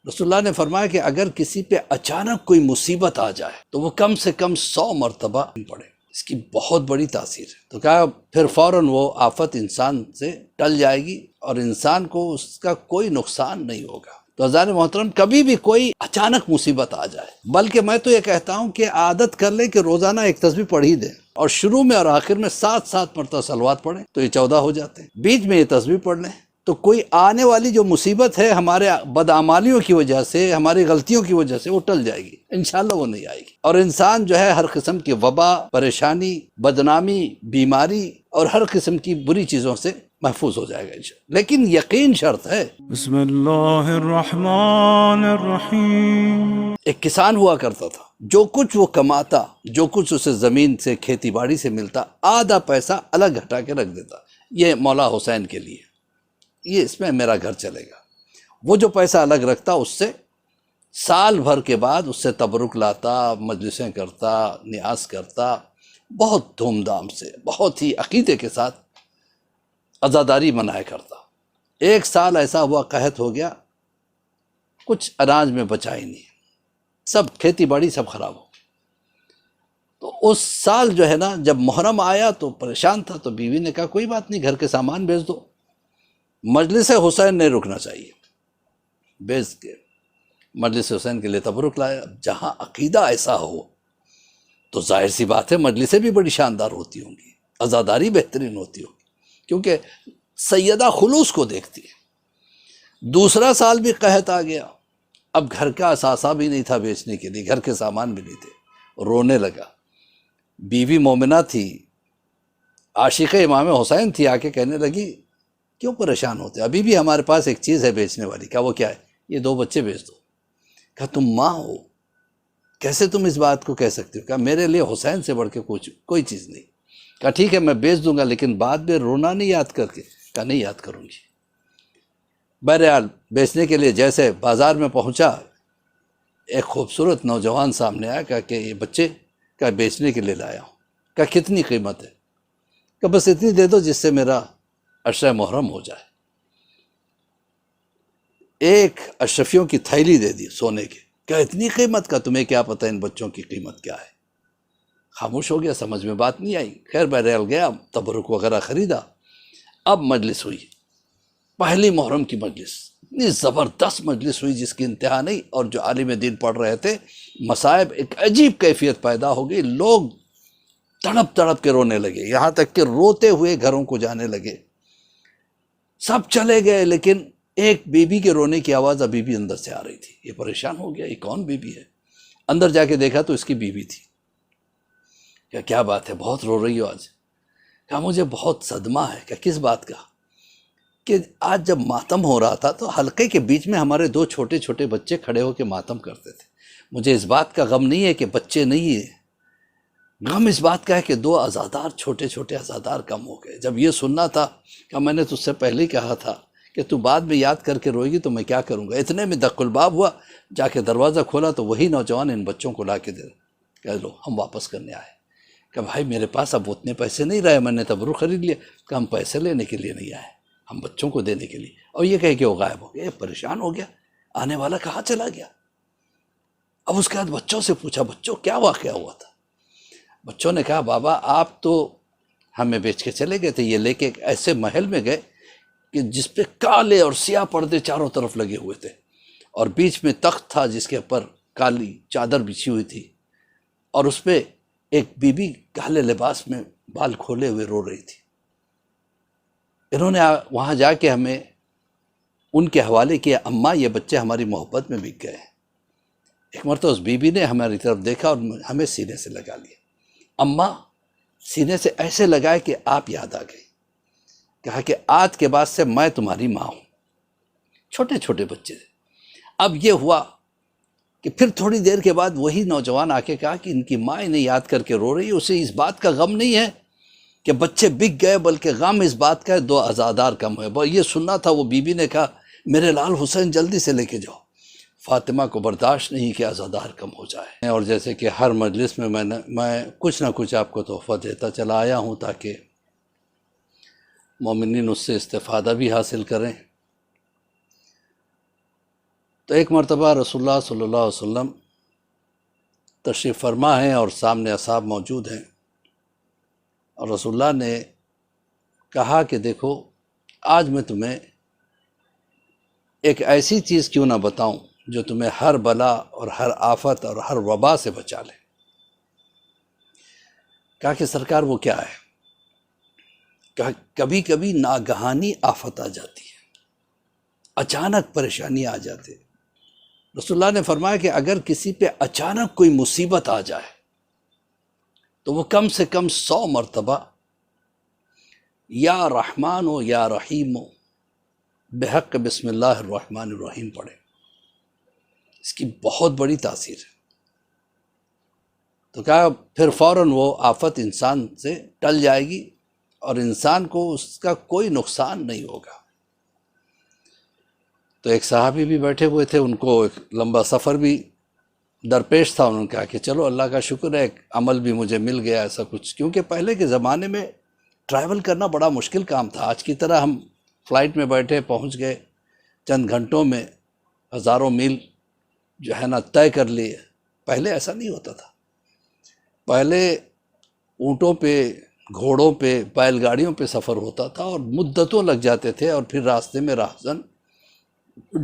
رسول اللہ نے فرمایا کہ اگر کسی پہ اچانک کوئی مصیبت آ جائے تو وہ کم سے کم 100 مرتبہ پڑھے، اس کی بہت بڑی تاثیر ہے۔ تو کہا پھر فوراً وہ آفت انسان سے ٹل جائے گی اور انسان کو اس کا کوئی نقصان نہیں ہوگا۔ تو عزیزان محترم، کبھی بھی کوئی اچانک مصیبت آ جائے، بلکہ میں تو یہ کہتا ہوں کہ عادت کر لیں کہ روزانہ ایک تسبیح پڑھ ہی دیں، اور شروع میں اور آخر میں 7 مرتبہ صلوات پڑھیں تو یہ 14 ہو جاتے ہیں، بیچ میں یہ تسبیح پڑھ لیں، تو کوئی آنے والی جو مصیبت ہے ہمارے بدعمالیوں کی وجہ سے، ہماری غلطیوں کی وجہ سے، وہ ٹل جائے گی، انشاءاللہ وہ نہیں آئے گی، اور انسان جو ہے ہر قسم کی وبا، پریشانی، بدنامی، بیماری اور ہر قسم کی بری چیزوں سے محفوظ ہو جائے گا انشاءاللہ۔ لیکن یقین شرط ہے۔ بسم اللہ الرحمن الرحیم۔ ایک کسان ہوا کرتا تھا، جو کچھ وہ کماتا، جو کچھ اسے زمین سے، کھیتی باڑی سے ملتا، آدھا پیسہ الگ ہٹا کے رکھ دیتا، یہ مولا حسین کے لیے، یہ اس میں میرا گھر چلے گا۔ وہ جو پیسہ الگ رکھتا، اس سے سال بھر کے بعد اس سے تبرک لاتا، مجلسیں کرتا، نیاز کرتا، بہت دھوم دھام سے، بہت ہی عقیدے کے ساتھ عزاداری منایا کرتا۔ ایک سال ایسا ہوا، قحط ہو گیا، کچھ اناج میں بچا ہی نہیں، سب کھیتی باڑی سب خراب ہو۔ تو اس سال جو ہے نا، جب محرم آیا تو پریشان تھا، تو بیوی نے کہا کوئی بات نہیں، گھر کے سامان بیچ دو، مجلس حسین نہیں رکنا چاہیے، بیچ کے مجلس حسین کے لیے تبرک لایا۔ جہاں عقیدہ ایسا ہو تو ظاہر سی بات ہے مجلسیں بھی بڑی شاندار ہوتی ہوں گی، عزاداری بہترین ہوتی ہوگی، کیونکہ سیدہ خلوص کو دیکھتی ہے۔ دوسرا سال بھی قحط آ گیا، اب گھر کا اثاثہ بھی نہیں تھا بیچنے کے لیے، گھر کے سامان بھی نہیں تھے، رونے لگا۔ بیوی مومنہ تھی، عاشق امام حسین تھی، آ کے کہنے لگی کیوں پریشان ہوتے، ابھی بھی ہمارے پاس ایک چیز ہے بیچنے والی۔ کہا وہ کیا ہے؟ یہ 2 بچے بیچ دو۔ کہا تم ماں ہو، کیسے تم اس بات کو کہہ سکتے ہو؟ کہا میرے لیے حسین سے بڑھ کے کوئی چیز نہیں۔ کہا ٹھیک ہے میں بیچ دوں گا، لیکن بعد میں رونا نہیں یاد کر کے۔ کہا نہیں یاد کروں گی۔ بہرحال بیچنے کے لیے جیسے بازار میں پہنچا، ایک خوبصورت نوجوان سامنے آیا، کہا کہ یہ بچے کا بیچنے کے لیے لایا ہوں۔ کہا کتنی قیمت ہے؟ کہا بس اتنی دے دو جس سے میرا عشرہ محرم ہو جائے۔ ایک اشرفیوں کی تھیلی دے دی سونے کی۔ کہا اتنی قیمت کا؟ تمہیں کیا پتہ ان بچوں کی قیمت کیا ہے؟ خاموش ہو گیا، سمجھ میں بات نہیں آئی۔ خیر بہرحال گیا، تبرک وغیرہ خریدا۔ اب مجلس ہوئی، پہلی محرم کی مجلس، اتنی زبردست مجلس ہوئی جس کی انتہا نہیں، اور جو عالم دین پڑھ رہے تھے، مصائب، ایک عجیب کیفیت پیدا ہو گئی، لوگ تڑپ تڑپ کے رونے لگے، یہاں تک کہ روتے ہوئے گھروں کو جانے لگے۔ سب چلے گئے، لیکن ایک بی بی کے رونے کی آواز ابھی بھی اندر سے آ رہی تھی۔ یہ پریشان ہو گیا، یہ کون بی بی ہے؟ اندر جا کے دیکھا تو اس کی بیوی تھی۔ کیا بات ہے، بہت رو رہی ہو آج؟ کہا مجھے بہت صدمہ ہے۔ کہ کس بات کا؟ کہ آج جب ماتم ہو رہا تھا تو حلقے کے بیچ میں ہمارے 2 چھوٹے چھوٹے بچے کھڑے ہو کے ماتم کرتے تھے۔ مجھے اس بات کا غم نہیں ہے کہ بچے نہیں ہیں، غم اس بات کا ہے کہ 2 عزادار، چھوٹے چھوٹے عزادار کم ہو گئے۔ جب یہ سننا تھا کہ میں نے تجھ سے پہلے ہی کہا تھا کہ تو بعد میں یاد کر کے روئے گی تو میں کیا کروں گا۔ اتنے میں دق الباب ہوا، جا کے دروازہ کھولا تو وہی نوجوان ان بچوں کو لا کے دے، کہہ لو ہم واپس کرنے آئے۔ کہ بھائی میرے پاس اب اتنے پیسے نہیں رہے، میں نے تبرک خرید لیا۔ کہ ہم پیسے لینے کے لیے نہیں آئے، ہم بچوں کو دینے کے لیے۔ اور یہ کہے کہ وہ غائب ہو گیا، یہ پریشان ہو گیا، آنے والا کہاں چلا گیا؟ اب اس کے بعد بچوں سے پوچھا بچوں کیا واقعہ ہوا تھا؟ بچوں نے کہا بابا آپ تو ہمیں بیچ کے چلے گئے تھے، یہ لے کے ایک ایسے محل میں گئے کہ جس پہ کالے اور سیاہ پردے چاروں طرف لگے ہوئے تھے، اور بیچ میں تخت تھا جس کے اوپر کالی چادر بچھی ہوئی تھی، اور اس پہ ایک بی بی کالے لباس میں بال کھولے ہوئے رو رہی تھی۔ انہوں نے وہاں جا کے ہمیں ان کے حوالے کیا، اماں یہ بچے ہماری محبت میں بک گئے ہیں۔ ایک مرتبہ اس بی بی نے ہماری طرف دیکھا اور ہمیں سینے سے لگا لیا۔ اماں سینے سے ایسے لگائے کہ آپ یاد آ گئی۔ کہا کہ آج کے بعد سے میں تمہاری ماں ہوں۔ چھوٹے چھوٹے بچے تھے۔ اب یہ ہوا کہ پھر تھوڑی دیر کے بعد وہی نوجوان آ کے کہا کہ ان کی ماں انہیں یاد کر کے رو رہی ہے، اسے اس بات کا غم نہیں ہے کہ بچے بک گئے، بلکہ غم اس بات کا ہے 2 عزادار کم ہوئے۔ یہ سننا تھا، وہ بی بی نے کہا میرے لال حسین جلدی سے لے کے جاؤ۔ فاطمہ کو برداشت نہیں کہ عزادار کم ہو جائے، اور جیسے کہ ہر مجلس میں میں کچھ نہ کچھ آپ کو تحفہ دیتا چلا آیا ہوں تاکہ مومنین اس سے استفادہ بھی حاصل کریں۔ تو ایک مرتبہ رسول اللہ صلی اللہ علیہ وسلم تشریف فرما ہیں اور سامنے اصحاب موجود ہیں، اور رسول اللہ نے کہا کہ دیکھو آج میں تمہیں ایک ایسی چیز کیوں نہ بتاؤں جو تمہیں ہر بلا اور ہر آفت اور ہر وبا سے بچا لے۔ کہا کہ سرکار وہ کیا ہے؟ کہا کبھی کبھی ناگہانی آفت آ جاتی ہے، اچانک پریشانی آ جاتی ہے۔ رسول اللہ نے فرمایا کہ اگر کسی پہ اچانک کوئی مصیبت آ جائے تو وہ کم سے کم 100 مرتبہ یا رحمان ہو یا رحیم ہو بحق بسم اللہ الرحمن الرحیم پڑھے، اس کی بہت بڑی تاثیر ہے۔ تو کہا پھر فوراً وہ آفت انسان سے ٹل جائے گی اور انسان کو اس کا کوئی نقصان نہیں ہوگا۔ تو ایک صحابی بھی بیٹھے ہوئے تھے، ان کو ایک لمبا سفر بھی درپیش تھا، انہوں نے کہا کہ چلو اللہ کا شکر ہے ایک عمل بھی مجھے مل گیا ایسا کچھ، کیونکہ پہلے کے زمانے میں ٹریول کرنا بڑا مشکل کام تھا۔ آج کی طرح ہم فلائٹ میں بیٹھے پہنچ گئے، چند گھنٹوں میں ہزاروں میل جو ہے نا طے کر لیے، پہلے ایسا نہیں ہوتا تھا۔ پہلے اونٹوں پہ، گھوڑوں پہ، بیل گاڑیوں پہ سفر ہوتا تھا اور مدتوں لگ جاتے تھے، اور پھر راستے میں راہزن،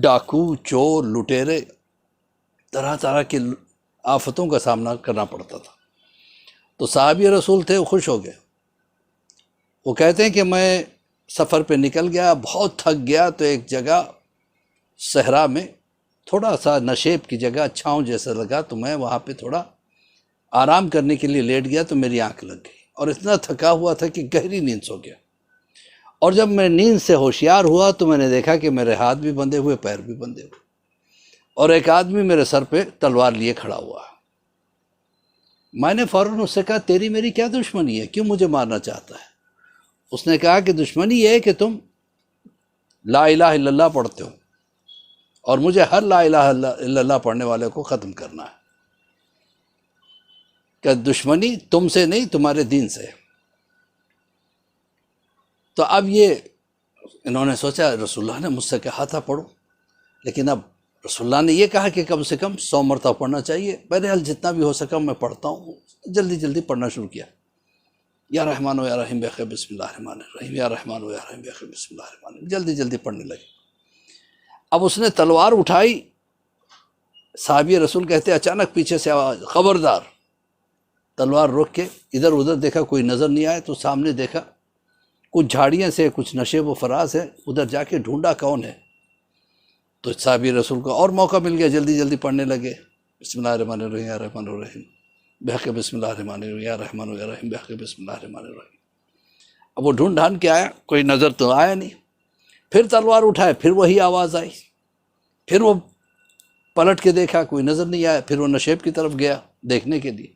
ڈاکو، چور، لٹیرے، طرح طرح کی آفتوں کا سامنا کرنا پڑتا تھا۔ تو صحابی رسول تھے، وہ خوش ہو گئے، وہ کہتے ہیں کہ میں سفر پہ نکل گیا، بہت تھک گیا، تو ایک جگہ صحرا میں تھوڑا سا نشیب کی جگہ، چھاؤں جیسا لگا، تو میں وہاں پہ تھوڑا آرام کرنے کے لیے لیٹ گیا، تو میری آنکھ لگ گئی اور اتنا تھکا ہوا تھا کہ گہری نیند سو گیا۔ اور جب میں نیند سے ہوشیار ہوا تو میں نے دیکھا کہ میرے ہاتھ بھی بندھے ہوئے، پیر بھی بندھے ہوئے، اور ایک آدمی میرے سر پہ تلوار لیے کھڑا ہوا۔ میں نے فوراً اس سے کہا تیری میری کیا دشمنی ہے، کیوں مجھے مارنا چاہتا ہے؟ اس نے کہا کہ دشمنی یہ ہے کہ تم لا الہ الا اللہ پڑھتے ہو اور مجھے ہر لا الہ الا اللہ پڑھنے والے کو ختم کرنا ہے، کہ دشمنی تم سے نہیں تمہارے دین سے۔ تو اب یہ انہوں نے سوچا رسول اللہ نے مجھ سے کہا تھا پڑھو، لیکن اب رسول اللہ نے یہ کہا کہ کم سے کم 100 مرتبہ پڑھنا چاہیے۔ بہرحال جتنا بھی ہو سکا میں پڑھتا ہوں، جلدی جلدی پڑھنا شروع کیا، یا رحمان و یا رحیم بحق بسم اللہ الرحمن الرحیم، یا رحمان و یا رحیم بحق بسم اللہ الرحمن الرحیم، جلدی جلدی پڑھنے لگے۔ اب اس نے تلوار اٹھائی، صحابی رسول کہتے اچانک پیچھے سے آواز خبردار۔ تلوار روک کے ادھر ادھر دیکھا، کوئی نظر نہیں آیا، تو سامنے دیکھا کچھ جھاڑیاں سے کچھ نشیب و فراز ہے، ادھر جا کے ڈھونڈا کون ہے، تو صحابی رسول کو اور موقع مل گیا، جلدی جلدی پڑھنے لگے، بسم اللہ الرحمن الرحیم یا رحمان الرحیم بحق بسم اللہ الرحمن الرحیم یا رحمان و یا رحیم بحق بسم اللہ الرحمن الرحیم۔ اب وہ ڈھونڈ ڈھانڈ کے آیا، کوئی نظر تو آیا نہیں، پھر تلوار اٹھائے، پھر وہی آواز آئی، پھر وہ پلٹ کے دیکھا، کوئی نظر نہیں آیا، پھر وہ نشیب کی طرف گیا دیکھنے کے لیے،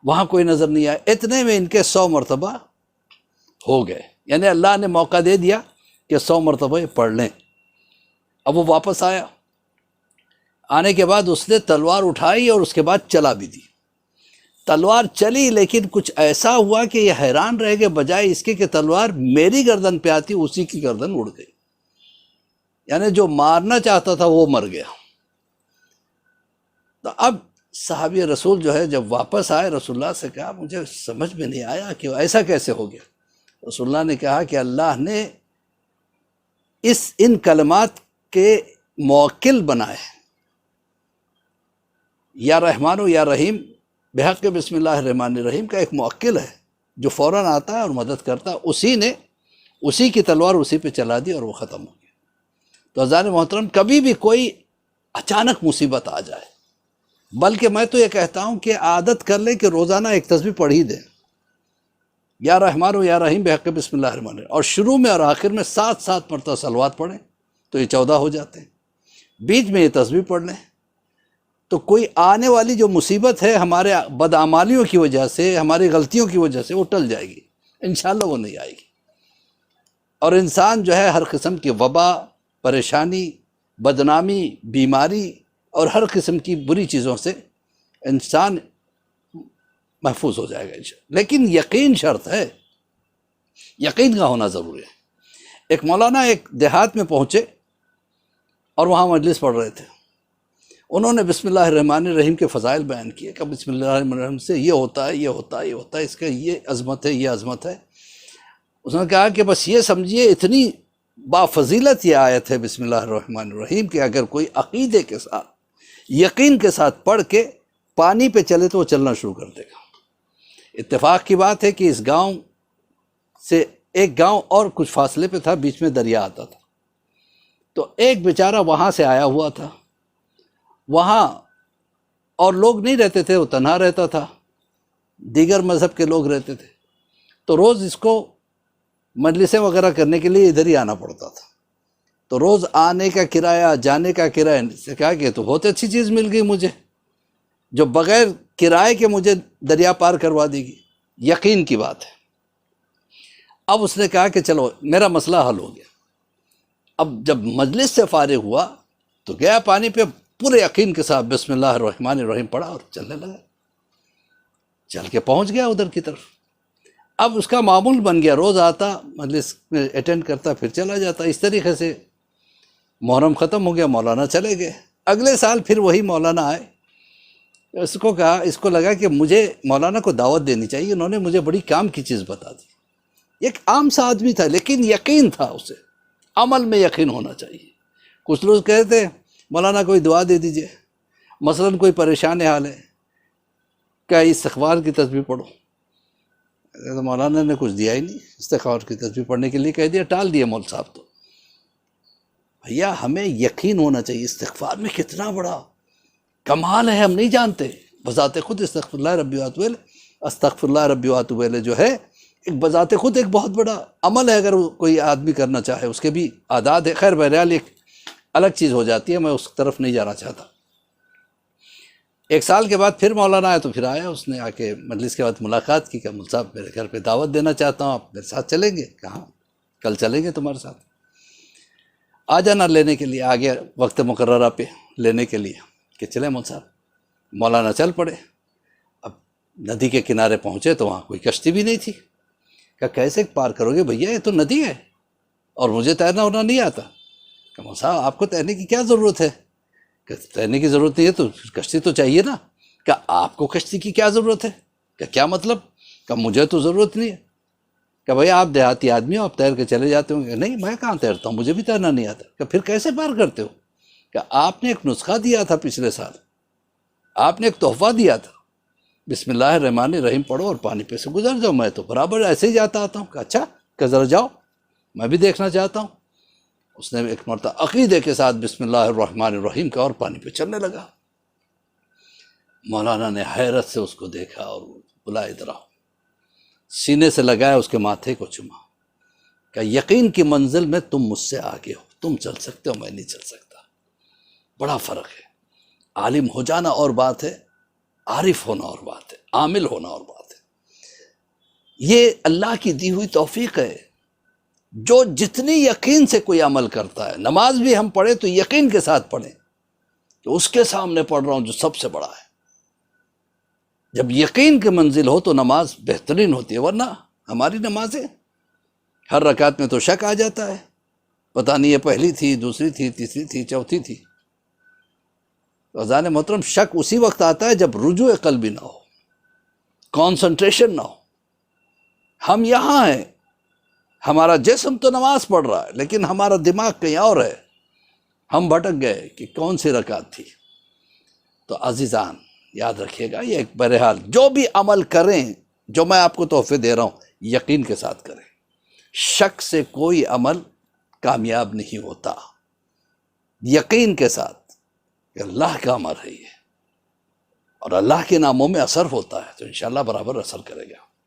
وہاں کوئی نظر نہیں آیا۔ اتنے میں ان کے 100 مرتبہ ہو گئے، یعنی اللہ نے موقع دے دیا کہ 100 مرتبہ یہ پڑھ لیں۔ اب وہ واپس آیا، آنے کے بعد اس نے تلوار اٹھائی اور اس کے بعد چلا بھی دی۔ تلوار چلی، لیکن کچھ ایسا ہوا کہ یہ حیران رہ گئے، بجائے اس کے کہ تلوار میری گردن پہ آتی اسی کی گردن اڑ گئی، یعنی جو مارنا چاہتا تھا وہ مر گیا۔ تو اب صحابی رسول جو ہے جب واپس آئے، رسول اللہ سے کہا مجھے سمجھ میں نہیں آیا کہ ایسا کیسے ہو گیا۔ رسول اللہ نے کہا کہ اللہ نے ان کلمات کے موکل بنائے، یا رحمان و یا رحیم بحق بسم اللہ الرحمن الرحیم کا ایک موکل ہے جو فوراً آتا ہے اور مدد کرتا ہے، اسی نے اسی کی تلوار اسی پہ چلا دی اور وہ ختم ہو گیا۔ تو عزیزان محترم، کبھی بھی کوئی اچانک مصیبت آ جائے، بلکہ میں تو یہ کہتا ہوں کہ عادت کر لیں کہ روزانہ ایک تسبیح پڑھ ہی دیں، یا رحمان و یا رحیم بحق بسم اللہ الرحمن الرحیم، اور شروع میں اور آخر میں 7 مرتبہ صلوات پڑھیں تو یہ 14 ہو جاتے ہیں، بیچ میں یہ تسبیح پڑھ لیں، تو کوئی آنے والی جو مصیبت ہے ہمارے بدعمالیوں کی وجہ سے، ہماری غلطیوں کی وجہ سے، وہ ٹل جائے گی، انشاءاللہ وہ نہیں آئے گی۔ اور انسان جو ہے ہر قسم کی وبا، پریشانی، بدنامی، بیماری اور ہر قسم کی بری چیزوں سے انسان محفوظ ہو جائے گا انشاءاللہ۔ لیکن یقین شرط ہے، یقین کا ہونا ضروری ہے۔ ایک مولانا ایک دیہات میں پہنچے اور وہاں مجلس پڑھ رہے تھے، انہوں نے بسم اللہ الرحمن الرحیم کے فضائل بیان کیے کہ بسم اللہ الرحمن الرحیم سے یہ ہوتا ہے، یہ ہوتا ہے، یہ ہوتا ہے، اس کا یہ عظمت ہے، یہ عظمت ہے۔ اس نے کہا کہ بس یہ سمجھیے اتنی بافضیلت یہ آیت ہے بسم اللہ الرحمن الرحیم کہ اگر کوئی عقیدے کے ساتھ، یقین کے ساتھ پڑھ کے پانی پہ چلے تو وہ چلنا شروع کر دے گا۔ اتفاق کی بات ہے کہ اس گاؤں سے ایک گاؤں اور کچھ فاصلے پہ تھا، بیچ میں دریا آتا تھا، تو ایک بیچارہ وہاں سے آیا ہوا تھا، وہاں اور لوگ نہیں رہتے تھے، وہ تنہا رہتا تھا، دیگر مذہب کے لوگ رہتے تھے، تو روز اس کو مجلسیں وغیرہ کرنے کے لیے ادھر ہی آنا پڑتا تھا۔ تو روز آنے کا کرایہ، جانے کا کرایہ، سے کہا کہ تو بہت اچھی چیز مل گئی مجھے جو بغیر کرائے کے مجھے دریا پار کروا دے گی، یقین کی بات ہے۔ اب اس نے کہا کہ چلو میرا مسئلہ حل ہو گیا۔ اب جب مجلس سے فارغ ہوا تو گیا پانی پہ، پورے یقین کے ساتھ بسم اللہ الرحمن الرحیم پڑھا اور چلنے لگا، چل کے پہنچ گیا ادھر کی طرف۔ اب اس کا معمول بن گیا، روز آتا، مجلس میں اٹینڈ کرتا، پھر چلا جاتا۔ اس طریقے سے محرم ختم ہو گیا، مولانا چلے گئے۔ اگلے سال پھر وہی مولانا آئے، اس کو کہا، اس کو لگا کہ مجھے مولانا کو دعوت دینی چاہیے، انہوں نے مجھے بڑی کام کی چیز بتا دی۔ ایک عام سا آدمی تھا لیکن یقین تھا اسے، عمل میں یقین ہونا چاہیے۔ کچھ لوگ کہتے ہیں مولانا کوئی دعا دے دیجئے، مثلا کوئی پریشان حال ہے، کیا استغفار کی تسبیح پڑھو؟ تو مولانا نے کچھ دیا ہی نہیں، استغفار کی تسبیح پڑھنے کے لیے کہہ دیا، ٹال دیا مول صاحب۔ تو بھیا ہمیں یقین ہونا چاہیے، استغفار میں کتنا بڑا کمال ہے ہم نہیں جانتے۔ بذات خود استغفر اللہ ربی واتوب الیہ، استغفر اللہ ربی واتوب الیہ جو ہے ایک بذات خود ایک بہت بڑا عمل ہے، اگر کوئی آدمی کرنا چاہے، اس کے بھی اعداد ہے۔ خیر بہرحال ایک الگ چیز ہو جاتی ہے، میں اس طرف نہیں جانا چاہتا۔ ایک سال کے بعد پھر مولانا آیا تو پھر آیا، اس نے آ کے مجلس کے بعد ملاقات کی کہ مول صاحب میرے گھر پہ دعوت دینا چاہتا ہوں، آپ میرے ساتھ چلیں گے؟ کہاں، کل چلیں گے تمہارے ساتھ، آ جانا لینے کے لیے۔ آ گیا وقت مقررہ پہ لینے کے لیے کہ چلیں مول صاحب۔ مولانا چل پڑے۔ اب ندی کے کنارے پہنچے تو وہاں کوئی کشتی بھی نہیں تھی۔ کہ کیسے پار کرو گے بھیا، یہ تو ندی ہے اور مجھے تیرنا ہونا نہیں آتا۔ کہ مول صاحب آپ کو تیرنے کی کیا ضرورت ہے؟ کہ تیرنے کی ضرورت نہیں ہے تو کشتی تو چاہیے نا۔ کہ آپ کو کشتی کی کیا ضرورت ہے؟ کہ کیا مطلب؟ کہ مجھے تو ضرورت نہیں ہے۔ کہ بھیا آپ دیہاتی آدمی ہو، آپ تیر کے چلے جاتے ہوں گے۔ نہیں میں کہاں تیرتا ہوں، مجھے بھی تیرنا نہیں آتا۔ کہ پھر کیسے پار کرتے ہو؟ کہ آپ نے ایک نسخہ دیا تھا پچھلے سال، آپ نے ایک تحفہ دیا تھا، بسم اللہ الرحمن الرحیم پڑھو اور پانی پہ سے گزر جاؤ، میں تو برابر ایسے ہی جاتا آتا ہوں۔ کہ اچھا، کہ ذرا جاؤ، میں بھی دیکھنا چاہتا ہوں۔ اس نے ایک مرتبہ عقیدے کے ساتھ بسم اللہ الرحمن الرحیم کا اور پانی پہ چلنے لگا۔ مولانا نے حیرت سے اس کو دیکھا اور بلا ادھر آؤ، سینے سے لگایا، اس کے ماتھے کو چوما۔ کہ یقین کی منزل میں تم مجھ سے آگے ہو، تم چل سکتے ہو، میں نہیں چل سکتا۔ بڑا فرق ہے، عالم ہو جانا اور بات ہے، عارف ہونا اور بات ہے، عامل ہونا اور بات ہے۔ یہ اللہ کی دی ہوئی توفیق ہے۔ جو جتنی یقین سے کوئی عمل کرتا ہے، نماز بھی ہم پڑھیں تو یقین کے ساتھ پڑھیں کہ اس کے سامنے پڑھ رہا ہوں جو سب سے بڑا ہے۔ جب یقین کی منزل ہو تو نماز بہترین ہوتی ہے، ورنہ ہماری نمازیں ہر رکعت میں تو شک آ جاتا ہے، پتہ نہیں یہ پہلی تھی، دوسری تھی، تیسری تھی، چوتھی تھی۔ عزیزان محترم، شک اسی وقت آتا ہے جب رجوع قلبی نہ ہو، کانسنٹریشن نہ ہو۔ ہم یہاں ہیں، ہمارا جسم تو نماز پڑھ رہا ہے لیکن ہمارا دماغ کہیں اور ہے، ہم بھٹک گئے کہ کون سی رکعت تھی۔ تو عزیزان یاد رکھیے گا، یہ ایک بہرحال جو بھی عمل کریں، جو میں آپ کو تحفے دے رہا ہوں، یقین کے ساتھ کریں۔ شک سے کوئی عمل کامیاب نہیں ہوتا، یقین کے ساتھ کہ اللہ کا امر ہے یہ، اور اللہ کے ناموں میں اثر ہوتا ہے تو انشاءاللہ برابر اثر کرے گا۔